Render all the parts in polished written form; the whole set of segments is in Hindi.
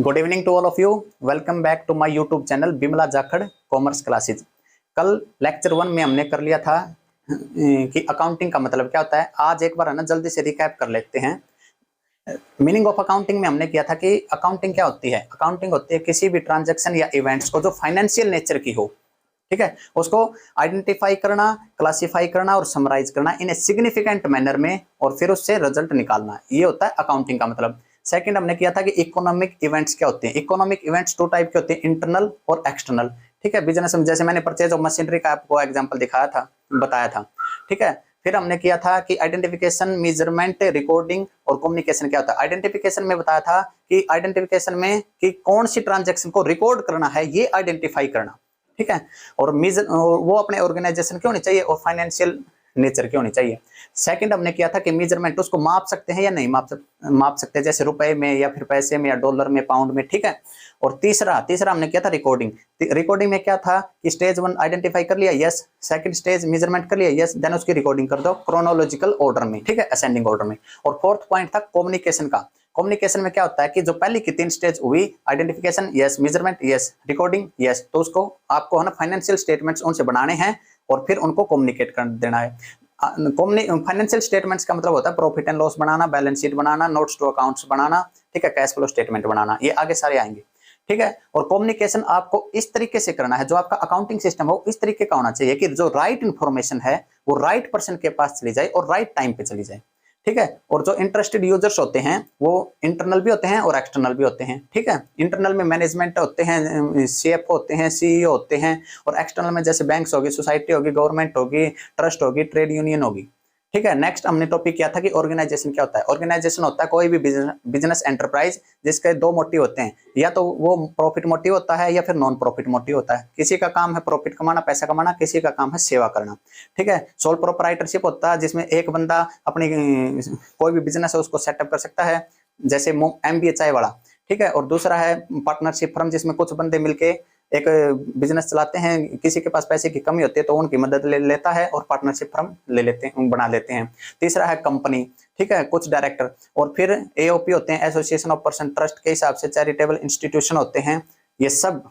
Good evening to all of you. Welcome back to my YouTube channel Bimla Jakhar commerce classes. कल लेक्चर 1 में हमने कर लिया था कि अकाउंटिंग का मतलब क्या होता है। आज एक बार है ना जल्दी से रिकैप कर लेते हैं। मीनिंग ऑफ अकाउंटिंग में हमने किया था कि अकाउंटिंग क्या होती है। अकाउंटिंग होती है किसी भी ट्रांजैक्शन या इवेंट्स को जो फाइनेंशियल नेचर की हो, ठीक है, उसको आइडेंटिफाई करना, क्लासिफाई करना और समराइज करना इन ए सिग्निफिकेंट मैनर में और फिर उससे रिजल्ट निकालना। ये होता है अकाउंटिंग का मतलब। सेकंड हमने किया था कि इकोनॉमिक इवेंट्स क्या होते हैं। इकोनॉमिक इवेंट्स दो टाइप के होते हैं, इंटरनल और एक्सटर्नल। ठीक है, बिजनेस में जैसे मैंने परचेज ऑफ मशीनरी का आपको एग्जांपल दिखाया था, बताया था। ठीक है, फिर हमने किया था कि आइडेंटिफिकेशन, मेजरमेंट, रिकॉर्डिंग और कम्युनिकेशन क्या होता है। आइडेंटिफिकेशन में बताया था कि आइडेंटिफिकेशन में कि कौन सी ट्रांजैक्शन को रिकॉर्ड करना है, ये आइडेंटिफाई करना, ठीक है, और वो अपने ऑर्गेनाइजेशन की होनी चाहिए और फाइनेंशियल नेचर की होनी चाहिए। सेकंड हमने किया था कि मेजरमेंट, उसको माप सकते हैं या नहीं माप सकते हैं, जैसे रुपए में या फिर पैसे में या डॉलर में, पाउंड में, ठीक है। और तीसरा हमने किया था रिकॉर्डिंग। रिकॉर्डिंग में क्या था कि स्टेज 1 आइडेंटिफाई कर लिया, यस। सेकंड स्टेज मेजरमेंट कर लिया, यस। देन उसकी रिकॉर्डिंग कर दो क्रोनोलॉजिकल ऑर्डर में, ठीक है, असेंडिंग ऑर्डर में। और फोर्थ पॉइंट था कम्युनिकेशन का। कम्युनिकेशन में क्या होता है कि जो पहली की 3 स्टेज हुई, identification yes, measurement yes, recording yes, तो उसको आपको है ना फाइनेंशियल स्टेटमेंट्स उनसे बनाने हैं और फिर उनको कम्युनिकेट कर देना है। फाइनेंशियल स्टेटमेंट्स का मतलब होता है प्रॉफिट एंड लॉस बनाना, बैलेंस शीट बनाना, नोट्स टू अकाउंट्स बनाना, ठीक है, कैश फ्लो स्टेटमेंट बनाना, ये आगे सारे आएंगे, ठीक है। और कम्युनिकेशन आपको इस तरीके से करना है, जो आपका अकाउंटिंग सिस्टम हो इस तरीके का होना चाहिए कि जो राइट इंफॉर्मेशन है वो राइट पर्सन के पास चली जाए और राइट टाइम पे चली जाए, ठीक है। और जो इंटरेस्टेड यूजर्स होते हैं वो इंटरनल भी होते हैं और एक्सटर्नल भी होते हैं, ठीक है। इंटरनल में मैनेजमेंट होते हैं, सीएफओ होते हैं, सीईओ होते हैं, और एक्सटर्नल में जैसे बैंक्स होगी, सोसाइटी होगी, गवर्नमेंट होगी, ट्रस्ट होगी, ट्रेड यूनियन होगी, ठीक है। नेक्स्ट हमने टॉपिक किया था कि ऑर्गेनाइजेशन क्या होता है। ऑर्गेनाइजेशन होता है कोई भी बिजनेस एंटरप्राइज जिसके 2 मोटिव होते हैं, या तो वो प्रॉफिट मोटिव होता है या फिर नॉन प्रॉफिट मोटिव होता है। किसी का काम है प्रॉफिट कमाना, पैसा कमाना, किसी का काम है सेवा करना, ठीक है। सोल प्रोप्राइटरशिप होता है जिसमें एक बंदा अपनी कोई भी बिजनेस है उसको सेटअप कर सकता है, जैसे MBA चाय वाला, ठीक है। और दूसरा है पार्टनरशिप फर्म, जिसमें कुछ बंदे मिलके एक बिजनेस चलाते हैं, किसी के पास पैसे की कमी होती है तो उनकी मदद ले लेता है और पार्टनरशिप फर्म ले लेते हैं, बना लेते हैं। तीसरा है कंपनी, ठीक है, कुछ डायरेक्टर। और फिर AOP होते हैं, एसोसिएशन ऑफ पर्सन, ट्रस्ट के हिसाब से चैरिटेबल इंस्टीट्यूशन होते हैं। ये सब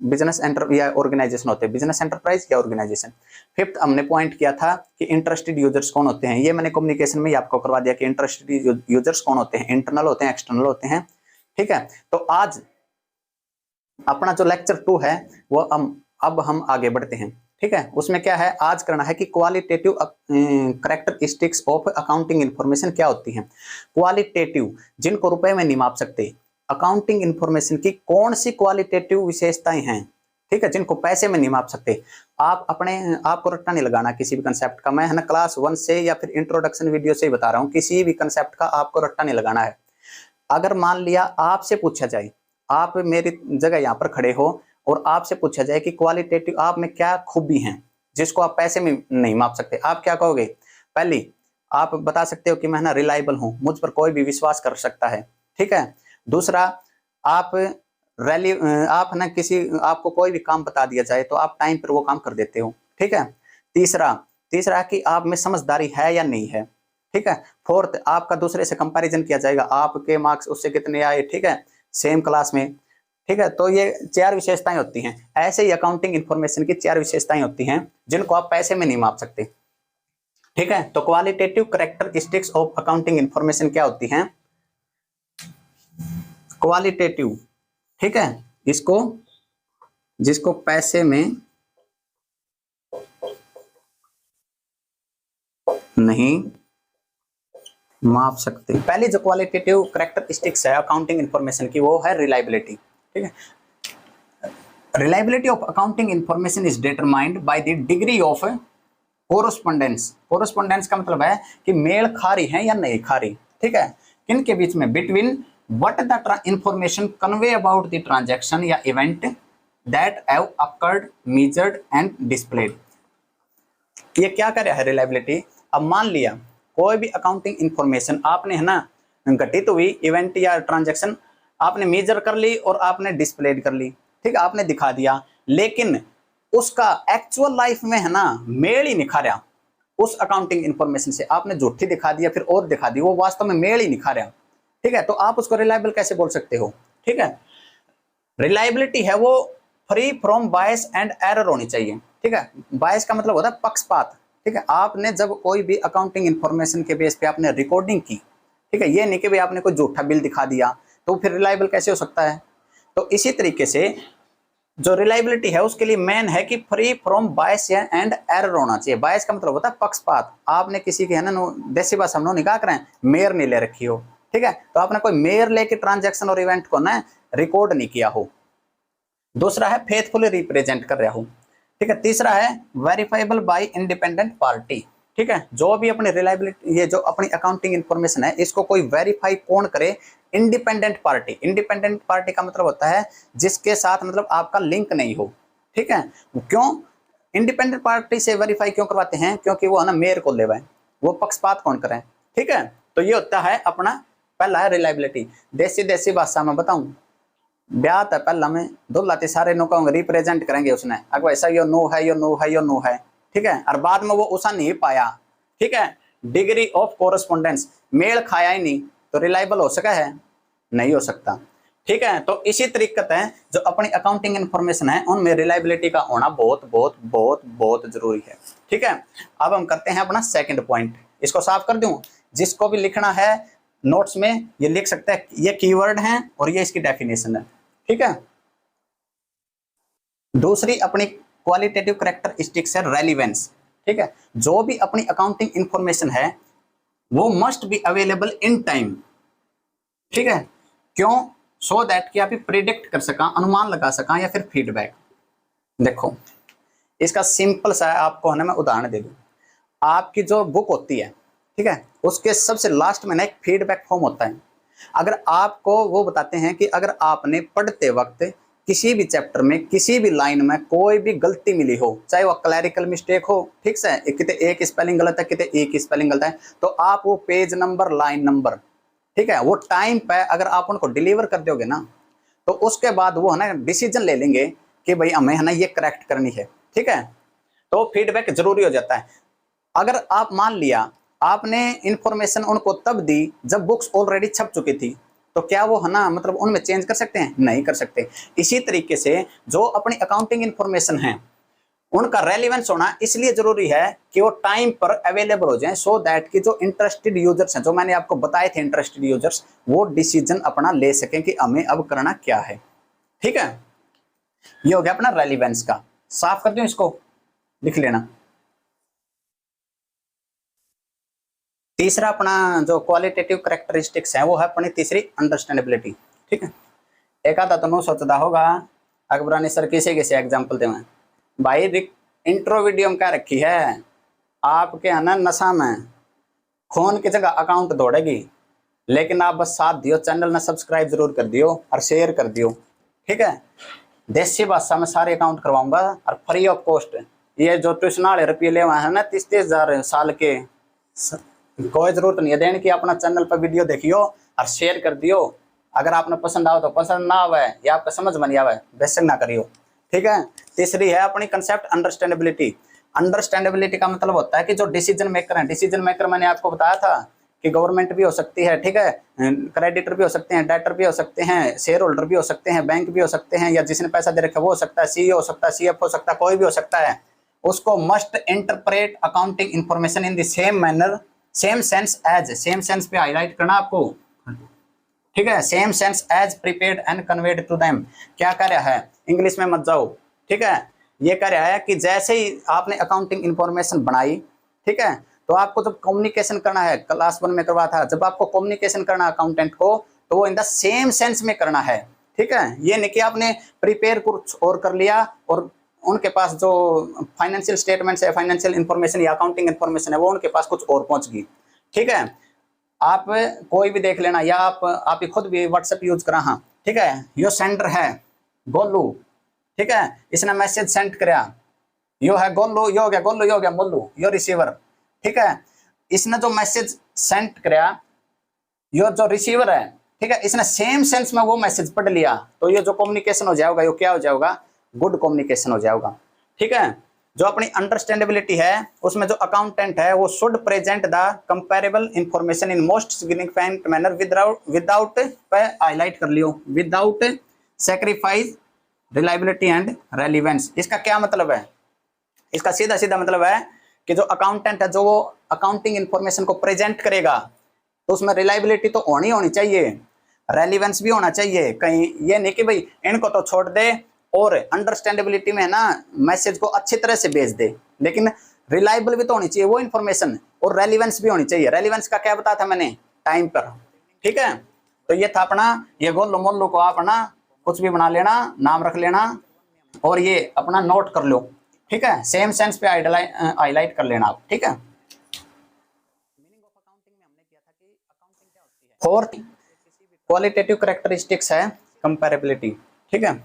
बिजनेस एंटर या ऑर्गेनाइजेशन होते हैं, बिजनेस एंटरप्राइज या ऑर्गेनाइजेशन। फिफ्थ हमने पॉइंट किया था कि इंटरेस्टेड यूजर्स कौन होते हैं। ये मैंने कम्युनिकेशन में आपको करवा दिया कि इंटरेस्टेड यूजर्स कौन होते हैं, इंटरनल होते हैं, एक्सटर्नल होते हैं, ठीक है। तो आज अपना जो लेक्चर 2 है वो अब हम आगे बढ़ते हैं, ठीक है। उसमें क्या है, आज करना है कि qualitative characteristics of accounting information क्या होती हैं। क्वालिटेटिव, जिनको रुपए में नहीं माप सकते, अकाउंटिंग इंफॉर्मेशन की कौन सी क्वालिटेटिव विशेषताएं हैं, ठीक है, जिनको पैसे में नहीं माप सकते। आपको रट्टा नहीं लगाना किसी भी कंसेप्ट का। मैं है ना क्लास 1 से या फिर इंट्रोडक्शन वीडियो से ही बता रहा हूँ, किसी भी कंसेप्ट का आपको रट्टा नहीं लगाना है। अगर मान लिया आपसे पूछा जाए, आप मेरी जगह यहाँ पर खड़े हो और आपसे पूछा जाए कि क्वालिटेटिव आप में क्या खूबी हैं जिसको आप पैसे में नहीं माप सकते, आप क्या कहोगे। पहली, आप बता सकते हो कि मैं ना रिलायबल हूं, मुझ पर कोई भी विश्वास कर सकता है, ठीक है। दूसरा, आप ना आपको कोई भी काम बता दिया जाए तो आप टाइम पर वो काम कर देते हो, ठीक है। तीसरा कि आप में समझदारी है या नहीं है, ठीक है। फोर्थ, आपका दूसरे से कंपैरिजन किया जाएगा, आपके मार्क्स उससे कितने आए, ठीक है, सेम क्लास में, ठीक है। तो ये 4 विशेषताएं होती हैं। ऐसे ही अकाउंटिंग इंफॉर्मेशन की 4 विशेषताएं होती हैं जिनको आप पैसे में नहीं माप सकते, ठीक है। तो qualitative characteristics of accounting information क्या होती हैं। क्वालिटेटिव, ठीक है, जिसको पैसे में नहीं माप सकते। पहली जो क्वालिटेटिव कैरेक्टरिस्टिक्स है अकाउंटिंग इंफॉर्मेशन की वो है रिलायबिलिटी, ठीक है। Reliability of accounting information is determined by the degree of correspondence. Correspondence का मतलब है कि मेल खा रही है या नहीं खा रही, ठीक है, किनके बीच में, between what the information convey about the transaction या event that have occurred, measured and displayed. ये क्या कर रहा है रिलायबिलिटी। अब मान लिया कोई भी अकाउंटिंग इंफॉर्मेशन आपने है ना घटित हुई इवेंट या ट्रांजैक्शन आपने मेजर कर ली और आपने डिस्प्ले कर ली, ठीक है, आपने दिखा दिया, लेकिन उसका एक्चुअल लाइफ में है ना मेल ही नहीं खा रहा उस अकाउंटिंग इंफॉर्मेशन से। आपने झूठी दिखा दिया फिर और दिखा दी, वो वास्तव में मेल ही नहीं खा रहा, ठीक है। तो आप उसको रिलायबल कैसे बोल सकते हो। ठीक है। रिलायबिलिटी है वो free from bias and error होनी चाहिए, ठीक है। बायस का मतलब होता है पक्षपात, ठीक है। आपने जब कोई भी अकाउंटिंग इंफॉर्मेशन के बेस पे आपने रिकॉर्डिंग की, ठीक है, ये नहीं कि भाई आपने कोई झूठा बिल दिखा दिया तो फिर रिलायबल कैसे हो सकता है। तो इसी तरीके से जो रिलायबिलिटी है उसके लिए मेन है कि free from bias and error होना चाहिए। बायस का मतलब होता है पक्षपात। आपने किसी के है ना देसी भाषा हम लोग निकाह करें मेयर नहीं ले रखी हो, ठीक है, तो आपने कोई मेयर लेके ट्रांजैक्शन और इवेंट को ना रिकॉर्ड नहीं किया हो। दूसरा है फेथफुली रिप्रेजेंट कर रहा हो, ठीक है। तीसरा है वेरीफाइबल बाय इंडिपेंडेंट पार्टी, ठीक है। जो भी अपनी रिलायबिलिटी ये जो अपनी अकाउंटिंग इंफॉर्मेशन है इसको कोई वेरीफाई कौन करे, इंडिपेंडेंट पार्टी। इंडिपेंडेंट पार्टी का मतलब होता है जिसके साथ मतलब आपका लिंक नहीं हो, ठीक है। क्यों इंडिपेंडेंट पार्टी से वेरीफाई क्यों करवाते हैं, क्योंकि वो है ना मेयर को लेवाए, वो पक्षपात कौन करे, ठीक है। तो ये होता है अपना पहला है रिलायबिलिटी। देसी देसी भाषा में बताऊं, ब्याह था पहला में दुल्हा सारे नो कहूंगे रिप्रेजेंट करेंगे उसने, अगर ऐसा यो नो है यो नो है यो नो है, ठीक है, और बाद में वो उसा नहीं पाया, ठीक है, डिग्री ऑफ कोरस्पोंडेंस मेल खाया ही नहीं, तो रिलायबल हो सका है, नहीं हो सकता, ठीक है। तो इसी तरीके है जो अपनी अकाउंटिंग इंफॉर्मेशन है उनमें रिलायबिलिटी का होना बहुत बहुत बहुत बहुत जरूरी है, ठीक है। अब हम करते हैं अपना सेकंड पॉइंट, इसको साफ कर दूं, जिसको भी लिखना है नोट्स में ये लिख सकते हैं, ये कीवर्ड हैं और ये इसकी डेफिनेशन है, ठीक है। दूसरी अपनी क्वालिटेटिव कैरेक्टरिस्टिक्स है रेलिवेंस, ठीक है। जो भी अपनी अकाउंटिंग इंफॉर्मेशन है वो must be available in time, ठीक है। क्यों, सो दैट कि आप प्रिडिक्ट कर सका, अनुमान लगा सका या फिर फीडबैक। देखो इसका सिंपल सा है, आपको है ना मैं उदाहरण दे दूं। आपकी जो बुक होती है, ठीक है, उसके सबसे लास्ट में ना एक फीडबैक फॉर्म होता है। अगर आपको वो बताते हैं कि अगर आपने पढ़ते वक्त किसी भी चैप्टर में किसी भी लाइन में कोई भी गलती मिली हो, चाहे वो क्लैरिकल मिस्टेक हो, ठीक से, कितने एक स्पेलिंग गलत है कितने एक स्पेलिंग गलत है, तो आप वो पेज नंबर लाइन नंबर, ठीक है, वो टाइम पे अगर आप उनको डिलीवर कर दोगे ना, तो उसके बाद वो है ना डिसीजन ले लेंगे कि भाई हमें है ना ये करेक्ट करनी है, ठीक है। तो फीडबैक जरूरी हो जाता है। अगर आप मान लिया आपने इंफॉर्मेशन उनको तब दी जब बुक्स ऑलरेडी छप चुकी थी, तो क्या वो है ना मतलब उनमें चेंज कर सकते हैं, नहीं कर सकते। इसी तरीके से जो अपनी अकाउंटिंग इंफॉर्मेशन है उनका रेलिवेंस होना इसलिए जरूरी है कि वो टाइम पर अवेलेबल हो जाएं, सो दैट कि जो इंटरेस्टेड यूजर्स हैं, जो मैंने आपको बताए थे इंटरेस्टेड यूजर्स, वो डिसीजन अपना ले सकें कि हमें अब करना क्या है, ठीक है। ये हो गया अपना रेलिवेंस का। साफ कर दूं, इसको लिख लेना। तीसरा अपना जो क्वालिटेटिव कैरेक्टरिस्टिक्स है वो है अपनी तीसरी अंडरस्टैंडेबिलिटी, ठीक है। एक आधा तो नहीं सोचता होगा अकबरानी सर किसी किसी एग्जाम्पल दे भाई, इंट्रो वीडियो में क्या रखी है, आपके है ना नशा में खून की जगह अकाउंट दौड़ेगी, लेकिन आप बस साथ दियो, चैनल ने सब्सक्राइब जरूर कर दियो और शेयर कर दियो, ठीक है। देसी भाषा में सारे अकाउंट करवाऊंगा और फ्री ऑफ कॉस्ट। ये जो ट्यूशन वाले रुपये ले है ना 30-30 हज़ार साल के, कोई जरूरत नहीं है देने की। अपना चैनल पर वीडियो देखियो और शेयर कर दियो, अगर आपने पसंद आओ तो पसंद ना आवे या आपका समझ में नहीं आवे बेशक ना करियो, ठीक है। तीसरी है अपनी कंसेप्ट अंडरस्टैंडेबिलिटी। अंडरस्टैंडेबिलिटी का मतलब होता है कि जो डिसीजन मेकर है, डिसीजन मेकर मैंने आपको बताया था कि गवर्नमेंट भी हो सकती है, ठीक है, क्रेडिटर भी हो सकते हैं, डेटर भी हो सकते हैं, शेयर होल्डर भी हो सकते हैं, बैंक भी हो सकते हैं, या जिसने पैसा दे रखा है वो हो सकता है, सीईओ हो सकता है, सीएफ हो सकता है, कोई भी हो सकता है। उसको must interpret accounting information in the same manner, same sense as, same sense पे हाईलाइट करना आपको, ठीक है, same sense as prepared and conveyed to them. क्या कह रहा है, इंग्लिश में मत जाओ, ठीक है। ये कह रहा है कि जैसे ही आपने अकाउंटिंग इंफॉर्मेशन बनाई, ठीक है, तो आपको जब कम्युनिकेशन करना है, क्लास 1 में करवा था, जब आपको कम्युनिकेशन करना है अकाउंटेंट को, तो वो इन द सेम सेंस में करना है, ठीक है। ये नहीं कि आपने प्रिपेयर कुछ और कर लिया और उनके पास जो फाइनेंशियल स्टेटमेंट्स है, फाइनेंशियल इंफॉर्मेशन या अकाउंटिंग इंफॉर्मेशन है, वो उनके पास कुछ और पहुंच गई, ठीक है। आप कोई भी देख लेना, या आप खुद भी व्हाट्सएप यूज करा, हाँ, ठीक है। यो सेंडर है गोलू, ठीक है, इसने मैसेज सेंड कराया, यो है गोलू, यो हो गया गोलू, यो हो गया मोलू, यो रिसीवर, ठीक है। इसने जो मैसेज सेंड कराया, यो जो रिसीवर है, ठीक है, इसने सेम सेंस में वो मैसेज पढ़ लिया, तो ये जो कम्युनिकेशन हो जाएगा, यो क्या हो जाएगा, गुड कम्युनिकेशन हो जाएगा, ठीक है। जो अपनी अंडरस्टैंडेबिलिटी है उसमें जो अकाउंटेंट है वो should present the comparable information in most significant manner without highlight कर लियो, without sacrifice reliability and relevance. इसका क्या मतलब है? इसका सीधा सीधा मतलब है कि जो अकाउंटेंट है जो वो अकाउंटिंग इंफॉर्मेशन को प्रेजेंट करेगा तो उसमें रिलायबिलिटी तो होनी चाहिए, रेलिवेंस भी होना चाहिए। कहीं ये नहीं कि भाई इनको तो छोड़ दे और अंडरस्टैंडेबिलिटी में ना मैसेज को अच्छी तरह से भेज दे, लेकिन रिलायबल भी तो होनी चाहिए वो इन्फॉर्मेशन, और रेलिवेंस भी होनी चाहिए। रेलिवेंस का क्या बताया था मैंने? टाइम पर। ठीक है, तो ये था अपना, ये गोल्लो मोल्लो को आप ना कुछ भी बना लेना, नाम रख लेना और ये अपना नोट कर लो। ठीक है, सेम सेंस पे हाईलाइट कर लेना आप। ठीक है, फोर्थ क्वालिटेटिव कैरेक्टरिस्टिक्स है कंपैरेबिलिटी। ठीक है,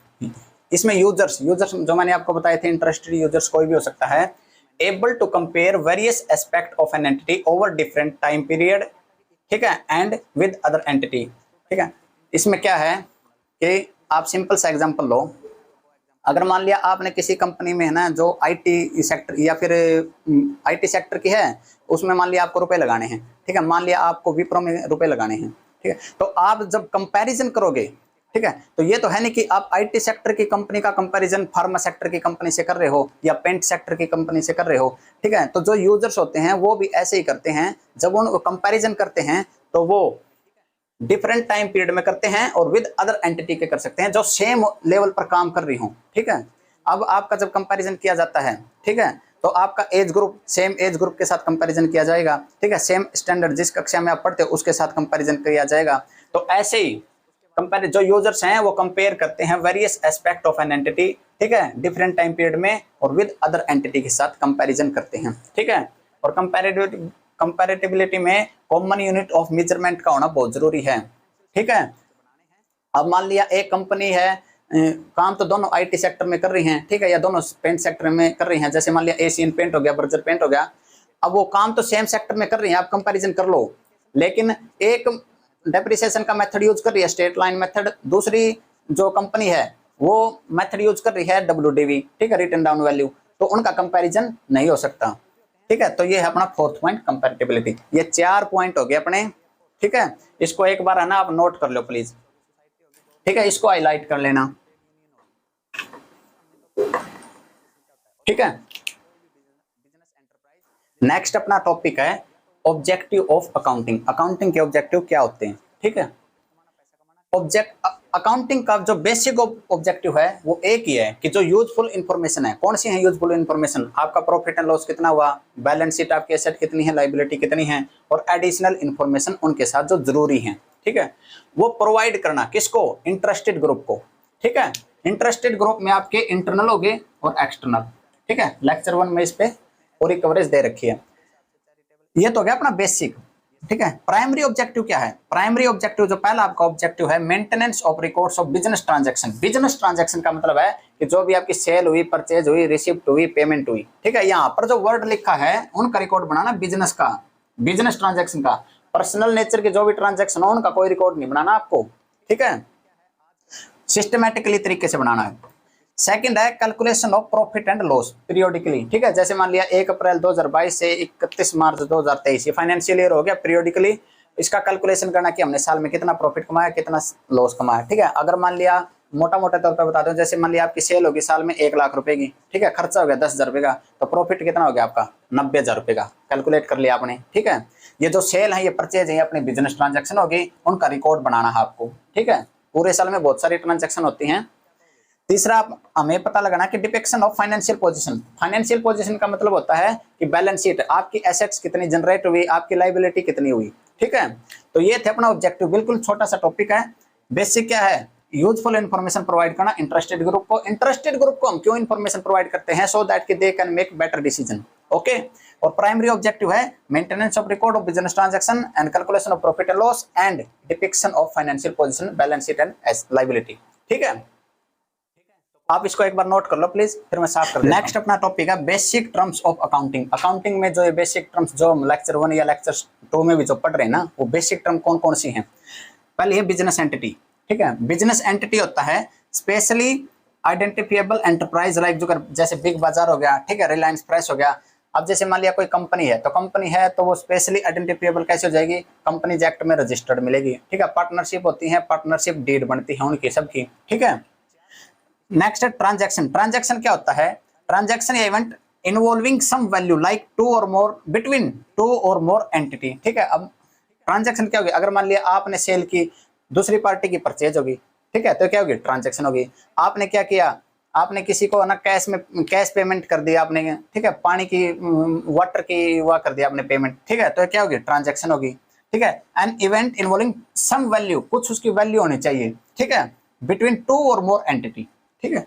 इसमें यूजर्स जो मैंने आपको बताए थे, इंटरेस्टेड यूजर्स कोई भी हो सकता है, able to compare various aspect of an entity over different time period. ठीक है, एंड विद अदर एंटिटी। ठीक है, इसमें क्या है कि आप सिंपल सा एग्जांपल लो। अगर मान लिया आपने किसी कंपनी में है ना जो आईटी सेक्टर या फिर आईटी सेक्टर की है, उसमें मान लिया आपको रुपए लगाने हैं। ठीक है, मान लिया आपको विप्रो में रुपए लगाने हैं। ठीक है, तो आप जब कंपैरिजन करोगे, ठीक है, तो ये तो है नहीं कि आप आईटी सेक्टर की कंपनी का कंपैरिजन फार्मा सेक्टर की कंपनी से कर रहे हो या पेंट सेक्टर की कंपनी से कर रहे हो। ठीक है, तो जो यूजर्स होते हैं वो भी ऐसे ही करते हैं, जब उन कंपैरिजन करते हैं तो वो डिफरेंट टाइम पीरियड में करते हैं और विद अदर एंटिटी के कर सकते हैं जो सेम लेवल पर काम कर रही हो। ठीक है, अब आपका जब कंपैरिजन किया जाता है, ठीक है, तो आपका age group same age group के साथ कंपैरिजन किया जाएगा। ठीक है, सेम स्टैंडर्ड जिस कक्षा में आप पढ़ते हो उसके साथ कंपैरिजन किया जाएगा। तो ऐसे ही कंपेयर जो यूजर्स हैं वो कंपेयर करते हैं various aspect of an entity. ठीक है, डिफरेंट टाइम पीरियड में और विद अदर एंटिटी के साथ कंपैरिजन करते हैं। ठीक है, और कंपैरेटिबिलिटी में कॉमन यूनिट ऑफ मेजरमेंट का होना बहुत जरूरी है। ठीक है, अब मान लिया एक कंपनी है, काम तो दोनों आईटी सेक्टर में कर रही हैं, ठीक है, या दोनों पेंट सेक्टर में कर रही हैं, जैसे मान लिया एशियन पेंट हो गया, बर्जर पेंट हो गया। अब वो काम तो सेम सेक्टर में कर रही हैं, आप कंपैरिजन कर लो, लेकिन एक डेप्रिसिएशन का मेथड यूज कर रही है स्ट्रेट लाइन मेथड, दूसरी जो कंपनी है वो मेथड यूज कर रही है WDV। ठीक है, रिटन डाउन वैल्यू, तो उनका कंपैरिजन नहीं हो सकता। ठीक है, तो ये है अपना फोर्थ पॉइंट कंपैरेटिबिलिटी। ये 4 पॉइंट हो गए अपने। ठीक है, इसको एक बार है ना आप नोट कर लो प्लीज। ठीक है, इसको हाईलाइट कर लेना। ठीक है, नेक्स्ट अपना टॉपिक है ऑब्जेक्टिव ऑफ अकाउंटिंग। अकाउंटिंग के ऑब्जेक्टिव क्या होते हैं? ठीक है, अकाउंटिंग का जो बेसिक ऑब्जेक्टिव है वो एक ही है कि जो यूजफुल इंफॉर्मेशन है, कौन सी है यूजफुल इंफॉर्मेशन? आपका प्रॉफिट एंड लॉस कितना हुआ, बैलेंस शीट आपकी एसेट कितनी है, लायबिलिटी कितनी है, और एडिशनल इंफॉर्मेशन उनके साथ जो जरूरी है। ठीक है, वो प्रोवाइड करना किसको? इंटरेस्टेड ग्रुप को। ठीक है, इंटरेस्टेड ग्रुप में आपके इंटरनल हो गए और एक्सटर्नल। ठीक है, लेक्चर 1 में इस पे पूरी कवरेज दे रखी है। ये तो हो गया अपना बेसिक। ठीक है, प्राइमरी ऑब्जेक्टिव क्या है? प्राइमरी ऑब्जेक्टिव जो पहला आपका ऑब्जेक्टिव है, maintenance of records of business transaction. Business transaction का मतलब है कि जो भी आपकी सेल हुई, परचेज हुई, रिसिप्ट हुई, पेमेंट हुई। ठीक है, यहाँ पर जो वर्ड लिखा है उनका रिकॉर्ड बनाना बिजनेस का, बिजनेस ट्रांजैक्शन का। पर्सनल नेचर के जो भी ट्रांजैक्शन हो उनका कोई रिकॉर्ड नहीं बनाना आपको। ठीक है, सिस्टमैटिकली तरीके से बनाना है। सेकंड है calculation of profit and loss periodically. ठीक है, जैसे मान लिया 1 अप्रैल 2022 से 31 मार्च 2023 ये फाइनेंशियल ईयर हो गया। पीरियोडिकली इसका कैलकुलेशन करना कि हमने साल में कितना प्रॉफिट कमाया, कितना लॉस कमाया। ठीक है, अगर मान लिया मोटा मोटा तौर पर बता दो, जैसे मान लिया आपकी सेल होगी साल में 1 लाख रुपए की। ठीक है, खर्चा हो गया 10,000 रुपए का, तो प्रॉफिट कितना हो गया आपका? 90,000 रुपए का। कैलकुलेट कर लिया आपने। ठीक है, ये जो सेल है, ये परचेज है, अपनी बिजनेस ट्रांजेक्शन होगी, उनका रिकॉर्ड बनाना है आपको। ठीक है, पूरे साल में बहुत सारी ट्रांजेक्शन होती हैं। तीसरा हमें पता लगाना कि depiction of financial position. Financial position का मतलब होता है कि बैलेंस शीट, आपकी एसेट्स कितनी जनरेट हुई, आपकी लायबिलिटी कितनी हुई। ठीक है, तो ये थे अपना ऑब्जेक्टिव। बिल्कुल छोटा सा टॉपिक है। बेसिक क्या है? यूजफुल इन्फॉर्मेशन प्रोवाइड करना इंटरेस्टेड ग्रुप को। इंटरेस्टेड ग्रुप को हम क्यों इन्फॉर्मेशन प्रोवाइड करते हैं? सो दैट कि they can make better decision. Okay, और प्राइमरी ऑब्जेक्टिव है maintenance of record of business transaction and calculation of profit and loss and depiction of financial position, balance sheet and liability. ठीक है, आप इसको एक बार नोट कर लो प्लीज, फिर मैं साफ कर दूं। नेक्स्ट अपना टॉपिक है basic terms of accounting. Accounting में जो ये बेसिक टर्म्स जो लेक्चर 1 या लेक्चर 2 में भी जो पढ़ रहे हैं ना, वो बेसिक टर्म कौन कौन सी हैं? पहले है बिजनेस एंटिटी। ठीक है, बिजनेस एंटिटी होता है स्पेशली आइडेंटिफिएबल एंटरप्राइज लाइक जो जैसे बिग बाजार हो गया, ठीक है, रिलायंस फ्रेश हो गया। अब जैसे मान लिया कोई कंपनी है, तो कंपनी है तो वो स्पेशली आइडेंटिफिएबल कैसे हो जाएगी, कंपनीज एक्ट में रजिस्टर्ड मिलेगी, ठीक है। पार्टनरशिप होती है, पार्टनरशिप डीड बनती है उनकी सबकी, ठीक है। नेक्स्ट है ट्रांजैक्शन। ट्रांजैक्शन क्या होता है, transaction event involving some value like two or more between two or more entity, ठीक है। अब ट्रांजैक्शन क्या होगी, अगर मान लिया आपने सेल की, दूसरी पार्टी की परचेज होगी, ठीक है, तो क्या होगी, ट्रांजैक्शन होगी। आपने क्या किया, आपने किसी को ना कैश में कैश पेमेंट कर दिया आपने, ठीक है, पानी की वाटर की वह कर दिया आपने पेमेंट, ठीक है, तो क्या होगी, ट्रांजैक्शन होगी, ठीक है। An event involving some value, कुछ उसकी वैल्यू होनी चाहिए, ठीक है, between two or more entity, ठीक है।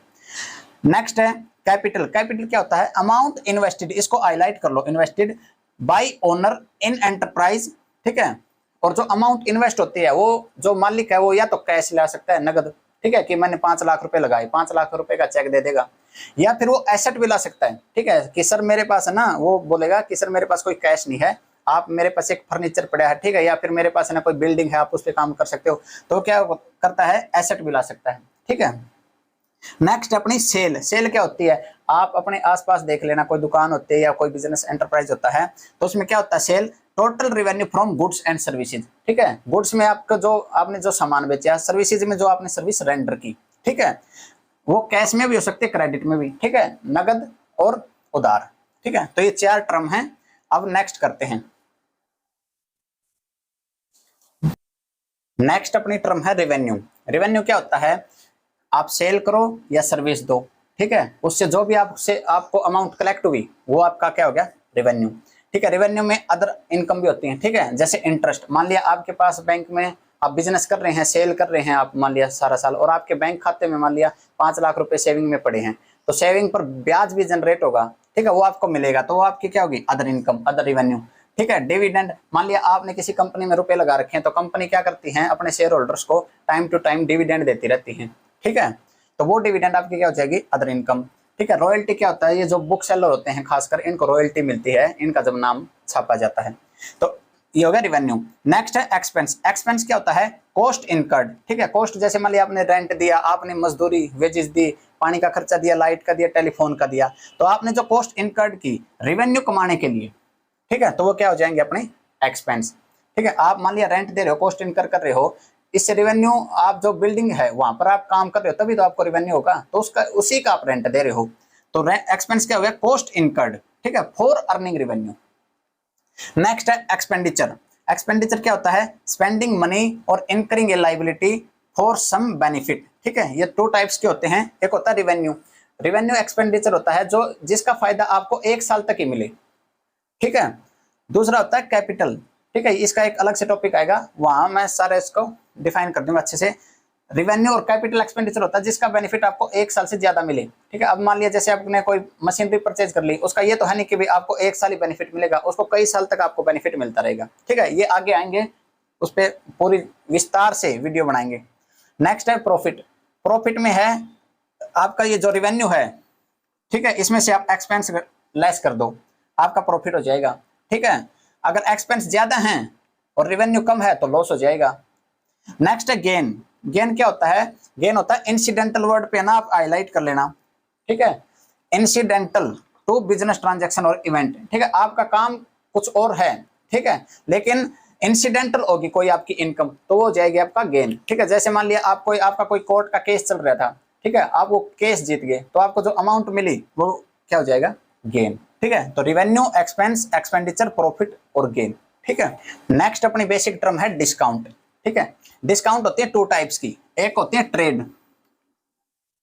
नेक्स्ट है कैपिटल। कैपिटल क्या होता है, अमाउंट इन्वेस्टेड, इसको हाईलाइट कर लो, invested by owner in enterprise, ठीक है। और जो अमाउंट इन्वेस्ट होती है, वो जो मालिक है वो या तो कैश ला सकता है, नगद, ठीक है, कि मैंने 5 लाख रुपए लगाए, 5 लाख रुपए का चेक दे देगा, या फिर वो एसेट भी ला सकता है, ठीक है, कि सर मेरे पास है ना, वो बोलेगा कि सर मेरे पास कोई कैश नहीं है, आप मेरे पास एक फर्नीचर पड़ा है, ठीक है, या फिर मेरे पास है ना कोई बिल्डिंग है, आप उस पर काम कर सकते हो, तो क्या करता है, एसेट भी ला सकता है, ठीक है। नेक्स्ट अपनी सेल। सेल क्या होती है, आप अपने आसपास देख लेना, कोई दुकान होती है या कोई बिजनेस एंटरप्राइज होता है, तो उसमें क्या होता है, sale total revenue from goods and services, ठीक है। गुड्स में आपका जो आपने जो सामान बेचा, सर्विसेज में जो आपने सर्विस रेंडर की, ठीक है, वो कैश में भी हो सकती है, क्रेडिट में भी, ठीक है, नगद और उधार, ठीक है। तो ये 4 टर्म हैं। अब नेक्स्ट करते हैं। नेक्स्ट अपनी टर्म है रेवेन्यू। रेवेन्यू क्या होता है, आप सेल करो या सर्विस दो, ठीक है, उससे जो भी आपसे आपको अमाउंट कलेक्ट हुई, वो आपका क्या हो गया, रेवेन्यू, ठीक है। रेवेन्यू में अदर इनकम भी होती है, ठीक है, जैसे इंटरेस्ट। मान लिया आपके पास बैंक में आप बिजनेस कर रहे हैं, सेल कर रहे हैं आप, मान लिया सारा साल, और आपके बैंक खाते में मान लिया 5 लाख रुपए सेविंग में पड़े हैं, तो सेविंग पर ब्याज भी जनरेट होगा, ठीक है, वो आपको मिलेगा, तो वो आपकी क्या होगी, अदर इनकम, अदर रेवेन्यू, ठीक है। डिविडेंड, मान लिया आपने किसी कंपनी में रुपए लगा रखे हैं, तो कंपनी क्या करती है, अपने शेयर होल्डर्स को टाइम टू टाइम डिविडेंड देती रहती है, ठीक है, तो वो डिविडेंड आपकी क्या हो जाएगी, अदर इनकम, ठीक है। रॉयल्टी क्या होता है, ये जो बुक सेलर होते हैं खासकर, इनको रॉयल्टी मिलती है, इनका जब नाम छापा जाता है, तो ये हो गया रेवेन्यू। नेक्स्ट है एक्सपेंस। एक्सपेंस क्या होता है, कॉस्ट इनकर्ड, ठीक है। कॉस्ट जैसे मान लिया आपने रेंट दिया, आपने मजदूरी वेजेस दी, पानी का खर्चा दिया, लाइट का दिया, टेलीफोन का दिया, तो आपने जो कॉस्ट इनकर्ड की रेवेन्यू कमाने के लिए, ठीक है, तो वो क्या हो जाएंगे, अपने एक्सपेंस, ठीक है। आप मान लिया रेंट दे रहे हो, कॉस्ट इनकर कर रहे हो, इससे रेवेन्यू, आप जो बिल्डिंग है वहां पर आप काम कर रहे हो, तभी तो आपको रेवेन्यू होगा, तो उसका उसी का आप रेंट दे रहे हो, तो एक्सपेंस क्या हो गया, कॉस्ट इनकर्ड, ठीक है, फॉर अर्निंग रेवेन्यू। नेक्स्ट है एक्सपेंडिचर। एक्सपेंडिचर क्या होता है, spending money or incurring a liability for some benefit, ठीक है। ये 2 टाइप्स के होते हैं। एक होता है रेवेन्यू। रेवेन्यू एक्सपेंडिचर होता है जो जिसका फायदा आपको 1 साल तक ही मिले, ठीक है। दूसरा होता है कैपिटल, ठीक है, इसका एक अलग से टॉपिक आएगा, वहां मैं सारे इसको डिफाइन कर दूंगा अच्छे से। रेवेन्यू और कैपिटल एक्सपेंडिचर होता है जिसका बेनिफिट आपको 1 साल से ज्यादा मिले, ठीक है। अब मान लिया जैसे आपने कोई मशीनरी परचेज कर ली, उसका ये तो है नहीं कि भी आपको 1 साल ही बेनिफिट मिलेगा, उसको कई साल तक आपको बेनिफिट मिलता रहेगा, ठीक है। ये आगे आएंगे, उस पर पूरी विस्तार से वीडियो बनाएंगे। नेक्स्ट है प्रॉफिट। प्रॉफिट में है आपका ये जो रेवेन्यू है, ठीक है, इसमें से आप एक्सपेंस लेस कर दो, आपका प्रॉफिट हो जाएगा, ठीक है। अगर एक्सपेंस ज्यादा है और रेवेन्यू कम है तो लॉस हो जाएगा। नेक्स्ट है गेन। गेन क्या होता है, गेन होता है इंसिडेंटल, वर्ड पे ना आप हाईलाइट कर लेना, ठीक है, इंसिडेंटल टू बिजनेस ट्रांजैक्शन और इवेंट, ठीक है। आपका काम कुछ और है, ठीक है, लेकिन इंसिडेंटल होगी कोई आपकी इनकम, तो वो हो जाएगी आपका गेन, ठीक है। जैसे मान लिया आपका कोई कोर्ट का केस चल रहा था, ठीक है, आप वो केस जीत गए, तो आपको जो अमाउंट मिली वो क्या हो जाएगा, गेन, ठीक है। तो रेवेन्यू, एक्सपेंस, एक्सपेंडिचर, प्रॉफिट और गेन, ठीक है। नेक्स्ट अपनी बेसिक टर्म है डिस्काउंट, ठीक है। डिस्काउंट होती है 2 टाइप्स की, एक होती है ट्रेड,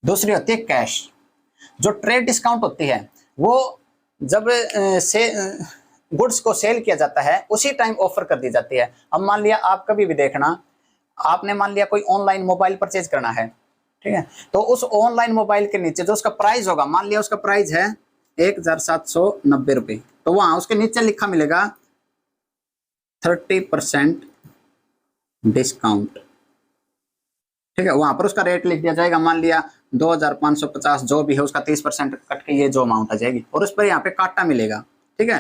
दूसरी होती है कैश। जो ट्रेड डिस्काउंट होती है वो जब से गुड्स को सेल किया जाता है उसी टाइम ऑफर कर दी जाती है। अब मान लिया आप कभी भी देखना, आपने मान लिया कोई ऑनलाइन मोबाइल परचेज करना है, ठीक है, तो उस ऑनलाइन मोबाइल के नीचे जो उसका प्राइस होगा, मान लिया उसका प्राइस है 1790 रुपये, तो वहां उसके नीचे लिखा मिलेगा 30% डिस्काउंट, ठीक है। वहां पर उसका रेट लिख दिया जाएगा, मान लिया 2550 जो भी है, उसका 30% कट के ये जो अमाउंट आ जाएगी, और उस पर यहाँ पे काटा मिलेगा, ठीक है।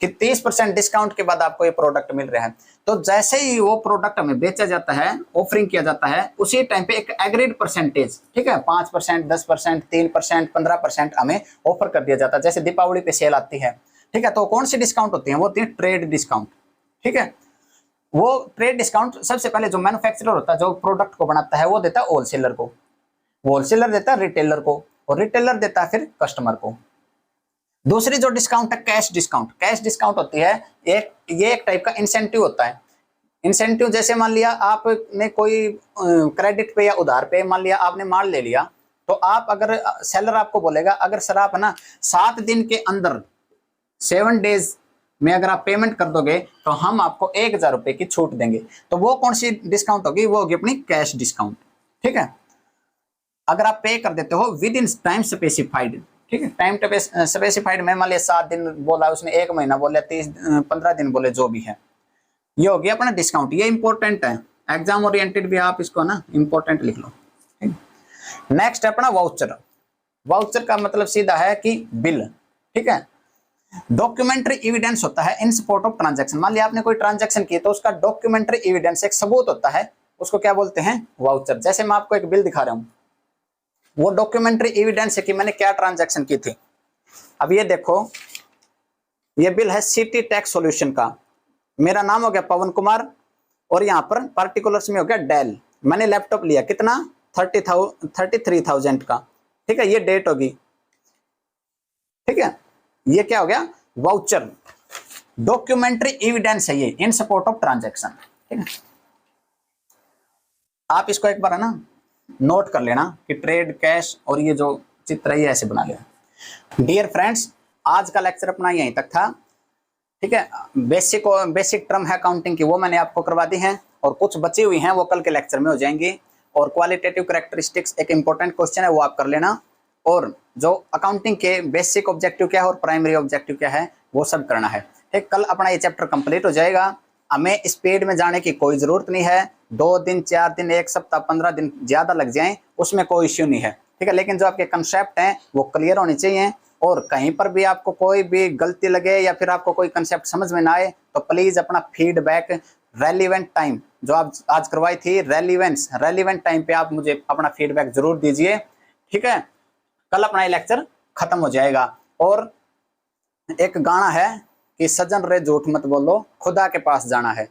कि 30% डिस्काउंट के बाद आपको ये प्रोडक्ट मिल रहा है। तो जैसे ही वो प्रोडक्ट हमें बेचा जाता है, ऑफरिंग किया जाता है, उसी टाइम पे एक एग्रीड परसेंटेज, ठीक है, 5%, 10%, 3%, 15% हमें ऑफर कर दिया जाता है। जैसे दीपावली पे सेल आती है, ठीक है, तो कौन सी डिस्काउंट होती है? वो होती है ट्रेड डिस्काउंट, ठीक है। वो ट्रेड डिस्काउंट सबसे पहले जो मैन्युफैक्चरर होता है, जो प्रोडक्ट को बनाता है, वो देता है होलसेलर को, होलसेलर देता है रिटेलर को, और रिटेलर देता है फिर कस्टमर को। दूसरी जो डिस्काउंट है कैश डिस्काउंट, कैश डिस्काउंट होती है ये एक टाइप का इंसेंटिव होता है। इंसेंटिव जैसे मान लिया आपने कोई क्रेडिट पे या उधार पे मान लिया आपने माल ले लिया, तो आप अगर सेलर आपको बोलेगा अगर सर आप है ना 7 दिन के अंदर 7 डेज में अगर आप पेमेंट कर दोगे तो हम आपको 1000 रुपए की छूट देंगे। तो वो कौन सी डिस्काउंट होगी? वो होगी अपनी कैश डिस्काउंट, ठीक है। अगर आप पे कर देते हो विद इन टाइम स्पेसिफाइड, ठीक है, टाइम स्पेसिफाइड में मान लिया 7 दिन बोला उसने, 1 महीना बोला, 15 दिन बोले, जो भी है, ये हो गया अपना डिस्काउंट। ये इंपॉर्टेंट है, एग्जाम ओरिएंटेड भी आप इसको ना इंपॉर्टेंट लिख लो, ठीक। नेक्स्ट है अपना वाउचर। वाउचर का मतलब सीधा है कि बिल, ठीक है। डॉक्यूमेंट्री एविडेंस होता है इन सपोर्ट ऑफ ट्रांजैक्शन। मान लिया आपने कोई ट्रांजैक्शन की तो उसका डॉक्यूमेंट्री एविडेंस, एक सबूत होता है, उसको क्या बोलते हैं? वाउचर। जैसे मैं आपको एक बिल दिखा रहा हूं, वो डॉक्यूमेंट्री एविडेंस है कि मैंने क्या ट्रांजैक्शन की थी। अब ये देखो, ये बिल है सिटी टैक्स सॉल्यूशन का, मेरा नाम हो गया पवन कुमार, और यहाँ पर पार्टिकुलर्स में हो गया डेल। मैंने लैपटॉप लिया कितना? 33,000 का, ठीक है, ये डेट होगी, ठीक है। ये क्या हो गया? वाउचर। डॉक्यूमेंट्री एविडेंस है ये इन सपोर्ट ऑफ ट्रांजैक्शन, ठीक है। आप इसको एक बार है ना नोट कर लेना कि ट्रेड, कैश और ये जो चित्र है ये ऐसे बना लेना। डियर फ्रेंड्स, आज का लेक्चर अपना यहीं तक था, ठीक है। बेसिक टर्म है अकाउंटिंग की, वो मैंने आपको करवा दी है, और कुछ बची हुई हैं वो कल के लेक्चर में हो जाएंगी। और क्वालिटेटिव कैरेक्टरिस्टिक्स एक इंपॉर्टेंट क्वेश्चन है, वो आप कर लेना। और जो अकाउंटिंग के बेसिक ऑब्जेक्टिव क्या है और प्राइमरी ऑब्जेक्टिव क्या है, वो सब करना है, ठीक। कल अपना ये चैप्टर कंप्लीट हो जाएगा। हमें स्पीड में जाने की कोई जरूरत नहीं है, 2 दिन, 4 दिन, 1 सप्ताह, 15 दिन ज्यादा लग जाएं, उसमें कोई इश्यू नहीं है, ठीक है। लेकिन जो आपके कंसेप्ट हैं वो क्लियर होने चाहिए, और कहीं पर भी आपको कोई भी गलती लगे या फिर आपको कोई कंसेप्ट समझ में ना आए तो प्लीज अपना फीडबैक रेलिवेंट टाइम जो आप आज करवाई थी, रेलिवेंट टाइम पे आप मुझे अपना फीडबैक जरूर दीजिए, ठीक है। कल अपना ये लेक्चर खत्म हो जाएगा। और एक गाना है कि सजन रे झूठ मत बोलो, खुदा के पास जाना है।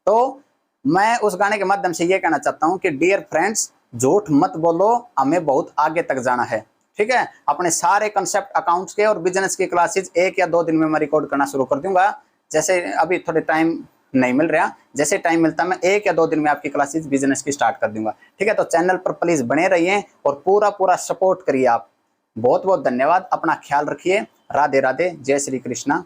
तो मैं उस गाने के माध्यम से ये कहना चाहता हूं कि डियर फ्रेंड्स, झूठ मत बोलो, हमें बहुत आगे तक जाना है, ठीक है। अपने सारे कंसेप्ट अकाउंट्स के और बिजनेस की क्लासेस 1 या 2 दिन में मैं रिकॉर्ड करना शुरू कर दूंगा। जैसे अभी थोड़े टाइम नहीं मिल रहा, जैसे टाइम मिलता है मैं 1 या 2 दिन में आपकी क्लासेस बिजनेस की स्टार्ट कर दूंगा, ठीक है। तो चैनल पर प्लीज बने रहिए और पूरा सपोर्ट करिए आप। बहुत बहुत धन्यवाद, अपना ख्याल रखिए। राधे राधे, जय श्री कृष्णा।